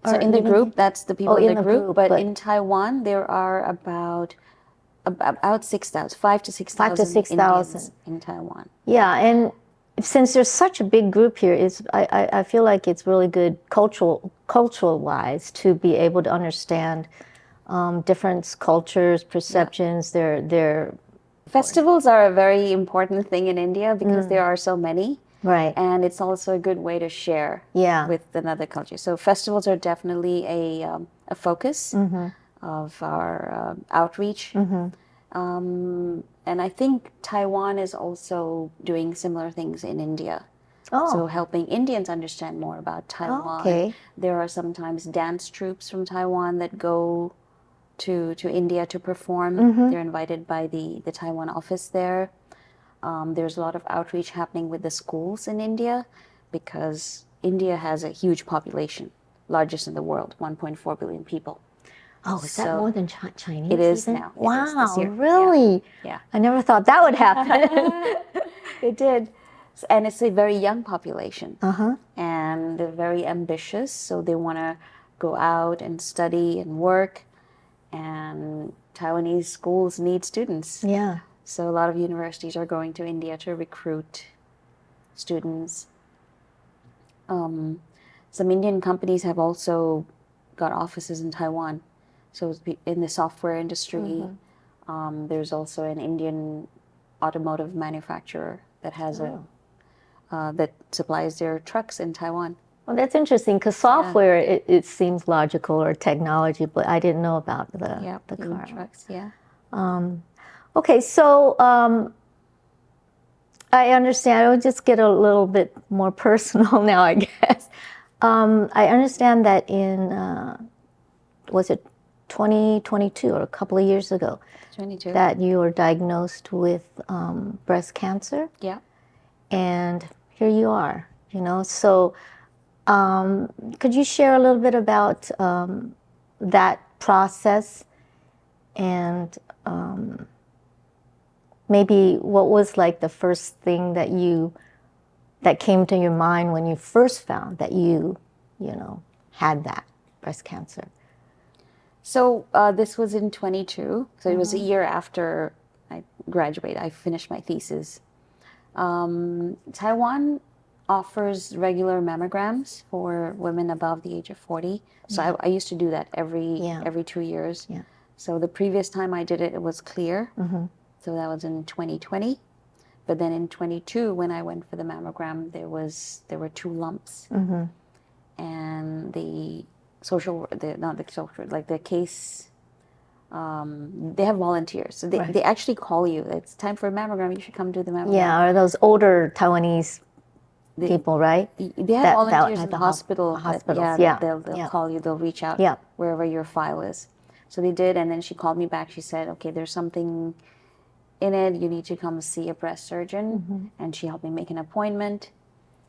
are So in the group, that's the people in the group, but in Taiwan, there are about 6,000, 5 to 6,000 Indians in Taiwan. Yeah, and since there's such a big group here, I feel like it's really good cultural wise to be able to understand different cultures, perceptions, their Festivals are a very important thing in India because there are so many. Right. And it's also a good way to share with another culture. So festivals are definitely a focus of our outreach. And I think Taiwan is also doing similar things in India. So helping Indians understand more about Taiwan. Okay. There are sometimes dance troupes from Taiwan that go to India to perform. They're invited by the Taiwan office there. There's a lot of outreach happening with the schools in India because India has a huge population, largest in the world, 1.4 billion people. Oh, is that more than Chinese? It is even? now. Wow, it is this year. really? Yeah. I never thought that would happen. It did. And it's a very young population. And they're very ambitious, so they want to go out and study and work. And Taiwanese schools need students. Yeah. So a lot of universities are going to India to recruit students. Some Indian companies have also got offices in Taiwan. So in the software industry, there's also an Indian automotive manufacturer that has that supplies their trucks in Taiwan. Well, that's interesting because software, it seems logical, or technology, but I didn't know about the car trucks. Yeah. Okay, so I understand. I'll just get a little bit more personal now, I guess. I understand that in, was it 2022 or a couple of years ago, 22. that you were diagnosed with breast cancer, Yeah. and here you are, So could you share a little bit about that process and maybe what was like the first thing that came to your mind when you first found that you had that breast cancer? So this was in 22. So it was a year after I graduated. I finished my thesis. Taiwan offers regular mammograms for women above the age of 40. So I used to do that every 2 years. Yeah. So the previous time I did it, it was clear. So that was in 2020. But then in 22, when I went for the mammogram, there were 2 lumps. And the case, they have volunteers. So they actually call you. It's time for a mammogram. You should come do the mammogram. Yeah, or those older Taiwanese people, right? They have volunteers at in the hospital. Hospitals, They'll call you. They'll reach out Yeah. wherever your file is. So they did, and then she called me back. She said, "Okay, there's something in it. You need to come see a breast surgeon." And she helped me make an appointment.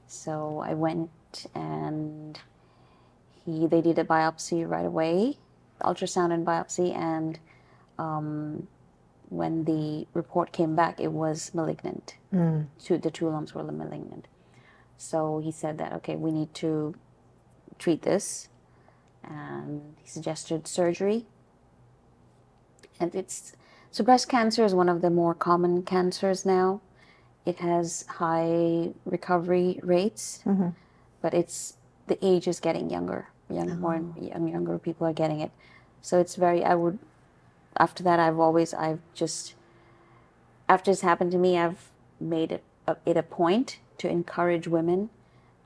So I went, and they did a biopsy right away, ultrasound and biopsy, and when the report came back, it was malignant. The 2 lumps were malignant. So he said that, okay, we need to treat this, and he suggested surgery. And so breast cancer is one of the more common cancers now. It has high recovery rates, but the age is getting younger. Younger people are getting it. So it's after that, after it's happened to me, I've made it a point to encourage women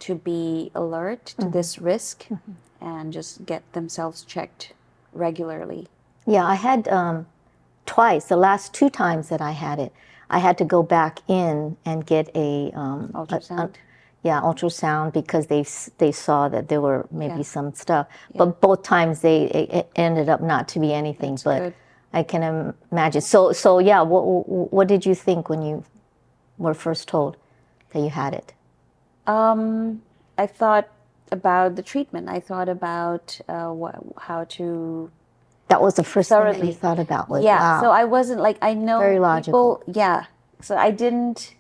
to be alert to this risk and just get themselves checked regularly. Yeah, I had twice, the last 2 times that I had it, I had to go back in and get a Ultrasound? Ultrasound, because they saw that there were maybe some stuff. Yeah. But both times it ended up not to be anything. That's but good. I can imagine. So yeah, what did you think when you were first told that you had it? I thought about the treatment. I thought about how to That was the first thing that thoroughly you thought about. Was, Yeah. wow. So I wasn't like, I know Very logical. people. Yeah. So I didn't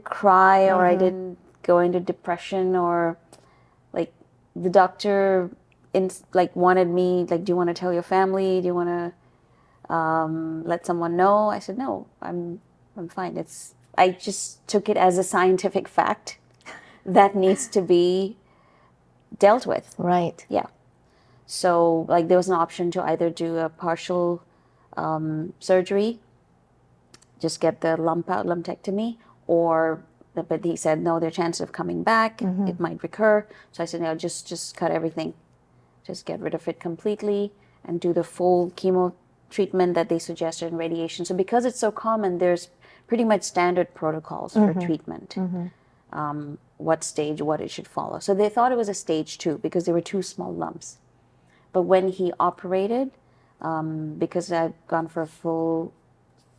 cry, or I didn't go into depression, or like the doctor wanted me, like, do you want to tell your family? Do you want to let someone know? I said, no, I'm fine. I just took it as a scientific fact that needs to be dealt with. Right. Yeah. So like there was an option to either do a partial surgery, just get the lump out, lumpectomy, but he said, no, there are chances of coming back. It might recur. So I said, no, just cut everything. Just get rid of it completely and do the full chemo treatment that they suggested, and radiation. So because it's so common, there's pretty much standard protocols for treatment. What stage, what it should follow. So they thought it was a stage 2 because there were 2 small lumps. But when he operated, because I'd gone for a full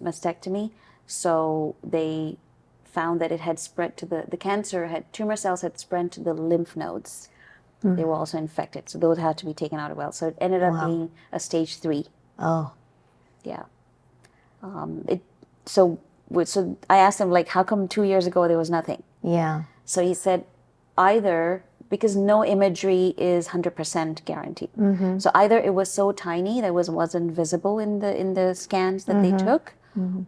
mastectomy, so they found that it had spread to tumor cells had spread to the lymph nodes. They were also infected, so those had to be taken out as well. So it ended up being a stage 3. Oh. Yeah. So I asked him, like, how come 2 years ago there was nothing? Yeah. So he said, either because no imagery is 100% guaranteed. So either it was so tiny that it wasn't visible in the scans that they took,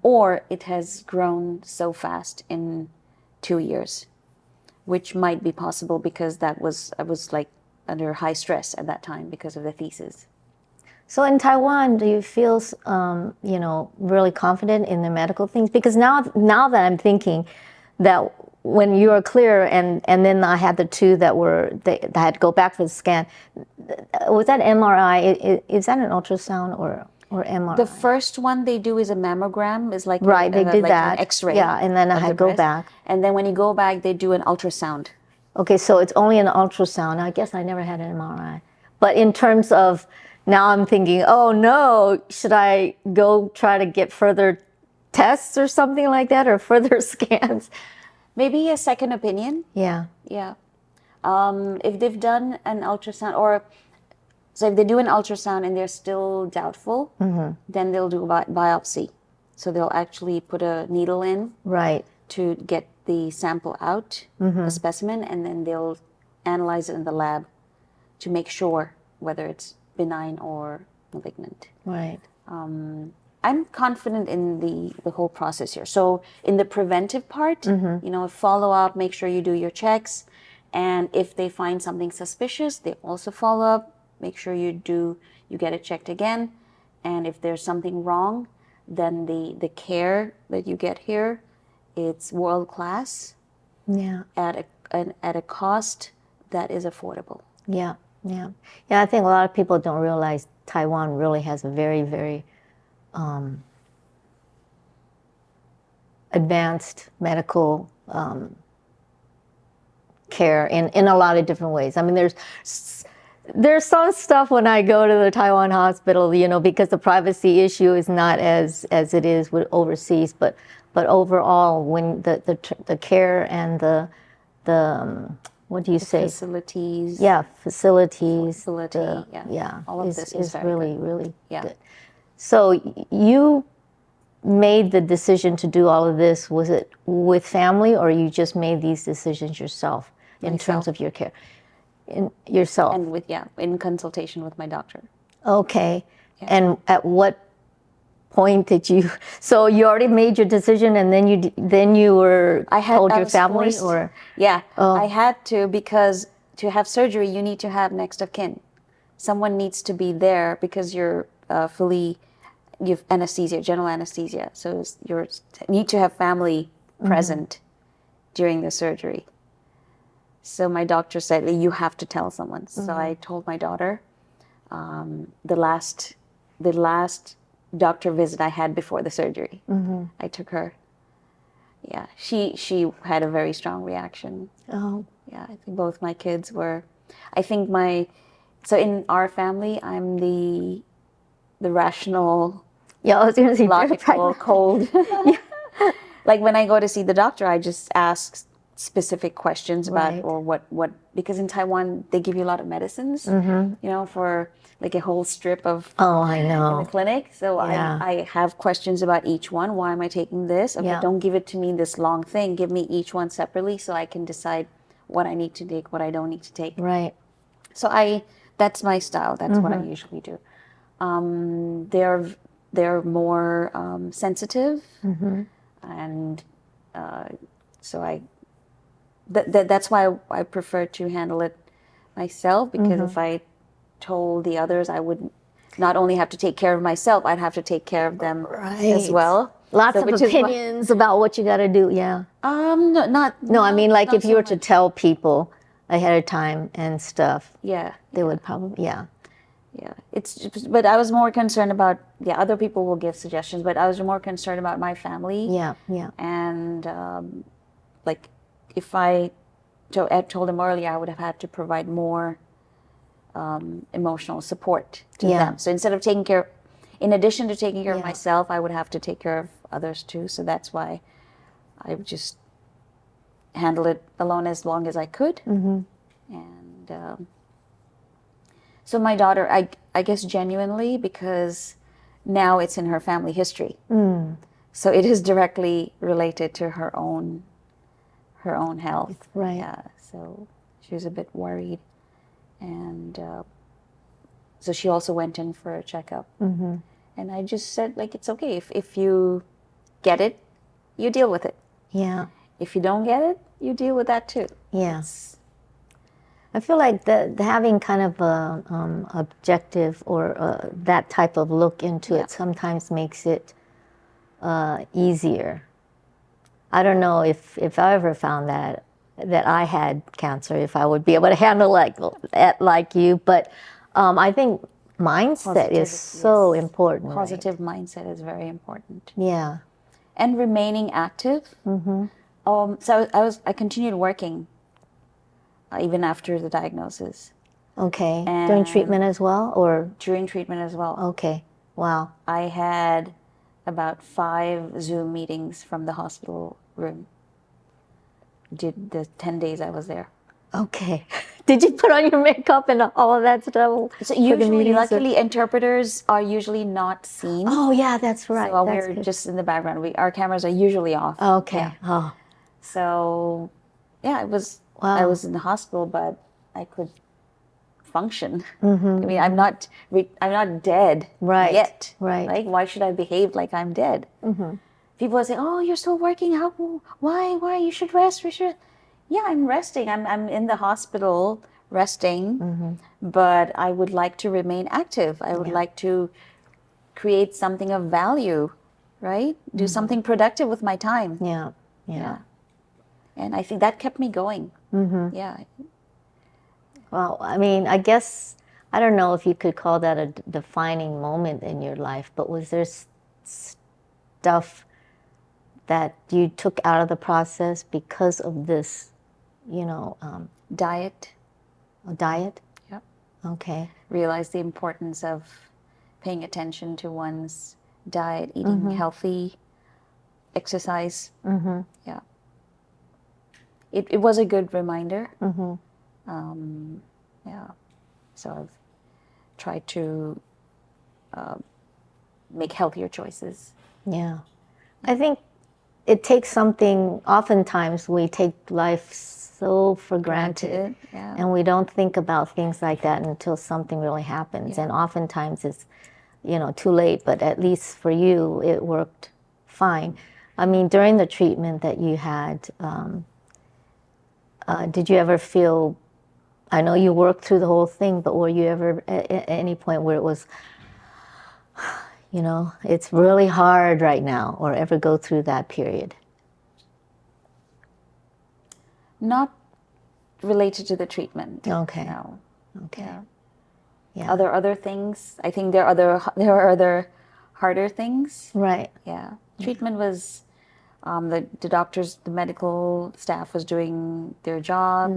or it has grown so fast in 2 years, which might be possible because I was like under high stress at that time because of the thesis. So in Taiwan, do you feel, really confident in the medical things? Because now that I'm thinking that when you were clear, and then I had the 2 that had to go back for the scan, was that MRI? Is that an ultrasound or MRI? The first one they do is a mammogram, is like right. They did like that. an X-ray. Yeah, and then I had to go back. And then when you go back, they do an ultrasound. Okay, so it's only an ultrasound. I guess I never had an MRI. But in terms of now I'm thinking, oh no, should I go try to get further tests or something like that or further scans? Maybe a second opinion. Yeah. Yeah. If they've done an ultrasound, or so if they do an ultrasound and they're still doubtful, then they'll do a biopsy. So they'll actually put a needle in Right. to get the sample out, a specimen, and then they'll analyze it in the lab to make sure whether it's benign or malignant. Right. I'm confident in the whole process here. So in the preventive part, follow up, make sure you do your checks. And if they find something suspicious, they also follow up, make sure you get it checked again. And if there's something wrong, then the care that you get here, it's world class. Yeah. At a cost that is affordable. Yeah. Yeah. Yeah. I think a lot of people don't realize Taiwan really has a very, very advanced medical care in a lot of different ways. I mean, there's some stuff when I go to the Taiwan hospital, because the privacy issue is not as it is with overseas, but overall, when the care and the what do you say? Facilities. Yeah, facilities. All of this is very really, good. really Yeah. good. So you made the decision to do all of this. Was it with family, or you just made these decisions yourself in terms of your care? Yourself. And in consultation with my doctor. Okay. Yeah. And at what point did you? So you already made your decision, and then you told your family, forced, or? Yeah, I had to, because to have surgery you need to have next of kin. Someone needs to be there because you're you've anesthesia, general anesthesia. So you need to have family present during the surgery. So my doctor said, you have to tell someone. So I told my daughter. The last doctor visit I had before the surgery, I took her. Yeah, she had a very strong reaction. Oh. Yeah, I think both my kids were. I think so in our family, I'm the rational, yeah, I was going to say logical, cold. Like when I go to see the doctor, I just ask specific questions about, Right. or what, because in Taiwan they give you a lot of medicines, for like a whole strip of I in know. the clinic. So Yeah. I have questions about each one. Why am I taking this? Okay, Yeah. don't give it to me this long thing. Give me each one separately so I can decide what I need to take, what I don't need to take. Right. So that's my style. That's what I usually do. They're more sensitive, and so that's why I prefer to handle it myself, because if I told the others, I would not only have to take care of myself, I'd have to take care of them as well. Lots of opinions about what you got to do. Yeah. No, I mean, like if you so were to much. tell people ahead of time and stuff, Yeah, they would probably, yeah. yeah. But I was more concerned about, other people will give suggestions, but I was more concerned about my family. Yeah, yeah. And like if I told them earlier, I would have had to provide more emotional support to them. So instead of in addition to taking care of myself, I would have to take care of others too. So that's why I would just handle it alone as long as I could. And so my daughter, I guess genuinely, because now it's in her family history. So it is directly related to her own health. Right. Yeah. So she was a bit worried. And so she also went in for a checkup. And I just said, like, it's okay. If you get it, you deal with it. Yeah. If you don't get it, you deal with that too. Yeah. I feel like the having kind of a objective or that type of look into it sometimes makes it easier. I don't know if I ever found that I had cancer, if I would be able to handle like you, but I think mindset is so important. Positive mindset is very important. Yeah. And remaining active. So I continued working even after the diagnosis. Okay. And During treatment as well, or? During treatment as well. Okay. Wow. I had about 5 Zoom meetings from the hospital room. Did the 10 days I was there. Okay. Did you put on your makeup and all of that stuff? So usually, luckily, interpreters are usually not seen. Oh yeah, that's right. So that's we're good. just in the background. Our cameras are usually off. Okay. Yeah. Oh. So, yeah, it was. Wow. I was in the hospital, but I could function. I mean, I'm not dead yet. Right. Like, why should I behave like I'm dead? People are saying, "Oh, you're still working. How? Why? You should rest. We should." Yeah, I'm resting. I'm in the hospital resting, but I would like to remain active. I would like to create something of value, right? Do something productive with my time. Yeah. And I think that kept me going. Yeah. Well, I mean, I guess, I don't know if you could call that a defining moment in your life, but was there stuff that you took out of the process because of this, Diet. diet? Yep. Okay. Realize the importance of paying attention to one's diet, eating healthy, exercise. Yeah. It was a good reminder. Yeah. So I've tried to make healthier choices. Yeah. I think it takes something, oftentimes we take life so for granted. Yeah. And we don't think about things like that until something really happens. And oftentimes it's, too late, but at least for you, it worked fine. I mean, during the treatment that you had, did you ever feel, I know you worked through the whole thing, but were you ever at any point where it was, it's really hard right now, or ever go through that period? Not related to the treatment. Okay. No. Okay. Yeah. Yeah. Other things. I think there are other harder things. Right. Yeah. Treatment was the doctors, the medical staff was doing their job,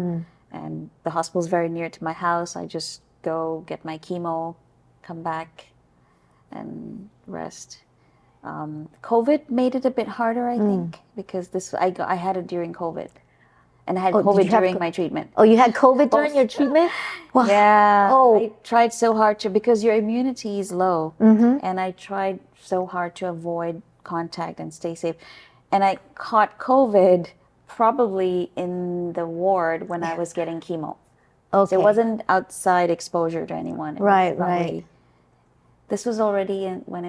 and the hospital's very near to my house. I just go get my chemo, come back, and rest. COVID made it a bit harder, I think, because I had it during COVID, and I had COVID during my treatment. Oh, you had COVID during your treatment? Wow. Yeah. Oh. I tried so hard because your immunity is low, and I tried so hard to avoid contact and stay safe. And I caught COVID probably in the ward when I was getting chemo. Okay. So it wasn't outside exposure to anyone. Right. This was already when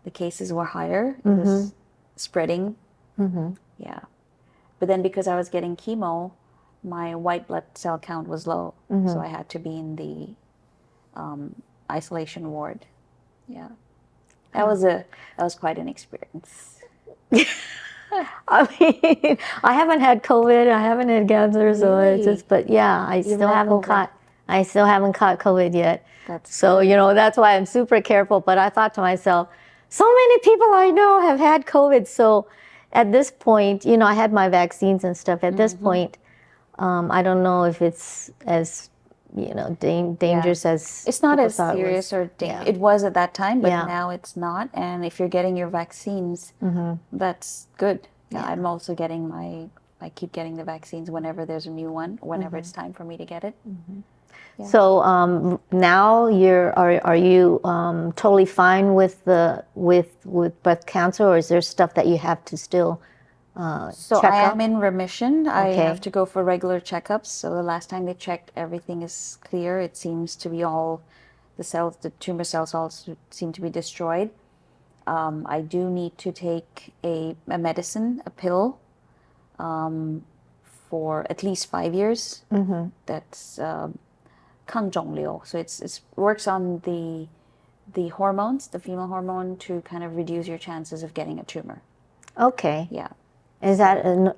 the cases were higher. It was spreading. Yeah. But then because I was getting chemo, my white blood cell count was low. So I had to be in the isolation ward. Yeah. That was quite an experience. I mean, I haven't had COVID. I haven't had cancer, so it's just. But yeah, I still haven't caught COVID yet. That's why I'm super careful. But I thought to myself, so many people I know have had COVID. So at this point, I had my vaccines and stuff. At this point, I don't know if it's as dangerous as it's not people as thought serious it was. or dangerous. It was at that time, but Yeah. now it's not. And if you're getting your vaccines, that's good. Yeah, I'm also getting I keep getting the vaccines whenever there's a new one, whenever it's time for me to get it. Yeah. So now are you totally fine with breast cancer, or is there stuff that you have to still So check I up? am in remission. I Okay. have to go for regular checkups. So the last time they checked, everything is clear. It seems to be all the tumor cells all seem to be destroyed. I do need to take a medicine, a pill, for at least 5 years. That's Liu. So it works on the hormones, the female hormone, to kind of reduce your chances of getting a tumor. Okay. Yeah. Is that a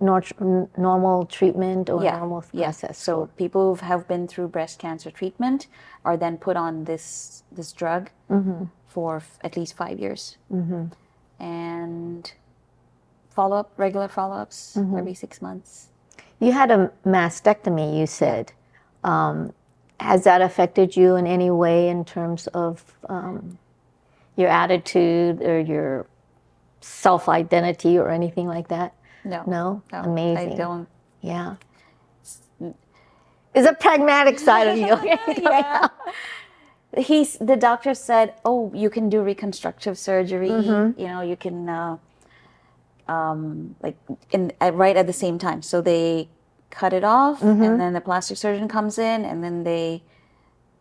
normal treatment or normal process? So people who have been through breast cancer treatment are then put on this drug for at least 5 years. And regular follow-ups every 6 months. You had a mastectomy, you said. Has that affected you in any way in terms of your attitude or your self-identity or anything like that? No. No? No, Amazing. I don't. Yeah. It's a pragmatic side of you. Yeah. The doctor said, "Oh, you can do reconstructive surgery. You know, you can like right at the same time." So they cut it off, and then the plastic surgeon comes in, and then they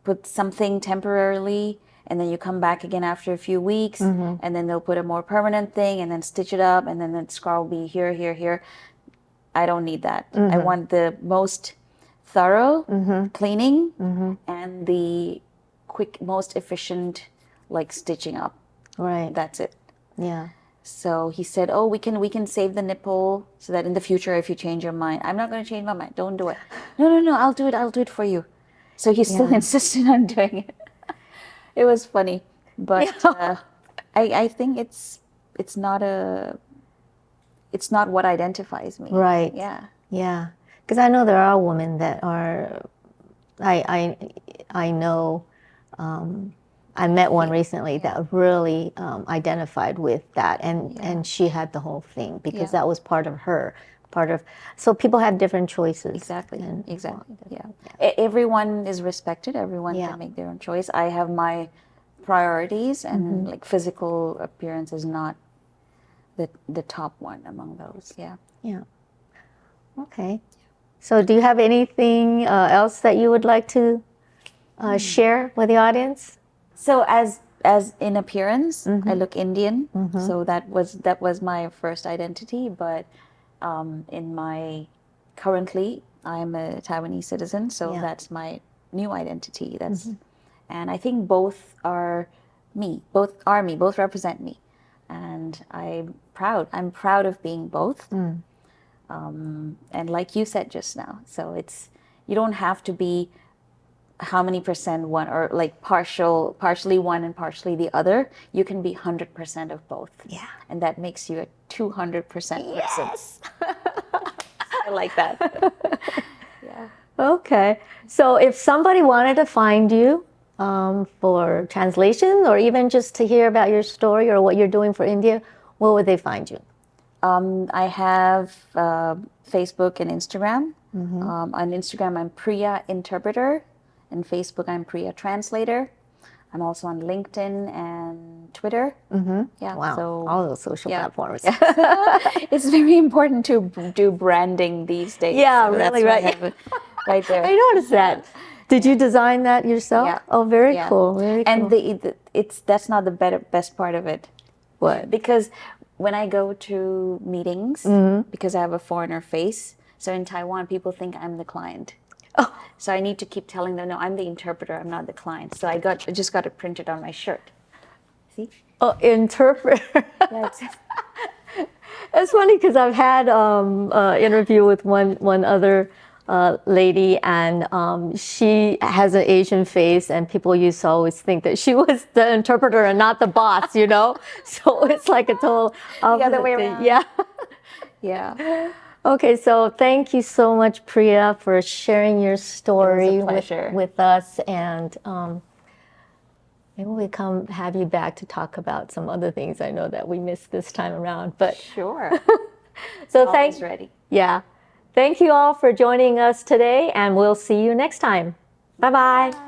put something temporarily, and then you come back again after a few weeks, and then they'll put a more permanent thing, and then stitch it up, and then the scar will be here, here, here. I don't need that. I want the most thorough cleaning and the quick, most efficient, like stitching up. Right. That's it. Yeah. So he said, "Oh, we can save the nipple so that in the future, if you change your mind." I'm not going to change my mind. Don't do it. No. I'll do it. I'll do it for you. So he still insisted on doing it. It was funny, but I think it's not what identifies me. Right. Yeah. Yeah. Because I know there are women that are. I know. I met one recently that really identified with that, and she had the whole thing because that was part of her, So people have different choices. Exactly. And, Exactly. Everyone is respected. Everyone can make their own choice. I have my priorities, and like physical appearance is not the top one among those. Yeah. Yeah. Okay. So do you have anything else that you would like to share with the audience? So as in appearance, I look Indian. So that was my first identity. But currently, I'm a Taiwanese citizen. So that's my new identity. And I think both are me. Both are me. Both represent me. And I'm proud. I'm proud of being both. And like you said just now, so you don't have to be how many percent one, or like partially one and partially the other. You can be 100% of both. Yeah. And that makes you a 200% person. Yes. I like that. Yeah. Okay. So if somebody wanted to find you for translation or even just to hear about your story or what you're doing for India, where would they find you? I have Facebook and Instagram. On Instagram, I'm Priya Interpreter. And Facebook, I'm Pryia Translator. I'm also on LinkedIn and Twitter. Yeah. Wow. So all those social platforms. It's very important to do branding these days. Yeah, so really, that's why right. I have it right there. I noticed that. Did you design that yourself? Yeah. Oh, very cool. Very cool. And that's not the best part of it. What? Because when I go to meetings, because I have a foreigner face, so in Taiwan, people think I'm the client. Oh. So I need to keep telling them, no, I'm the interpreter, I'm not the client. So I just got it printed on my shirt. See? Oh, interpreter. Yeah, It's funny because I've had an interview with one other lady, and she has an Asian face, and people used to always think that she was the interpreter and not the boss, you know? So it's like a total the other way thing. around. Yeah. Yeah. Okay, so thank you so much, Priya, for sharing your story with us, and maybe we'll have you back to talk about some other things I know that we missed this time around. But Sure. So Always ready. Yeah. Thank you all for joining us today, and we'll see you next time. Bye-bye. Bye.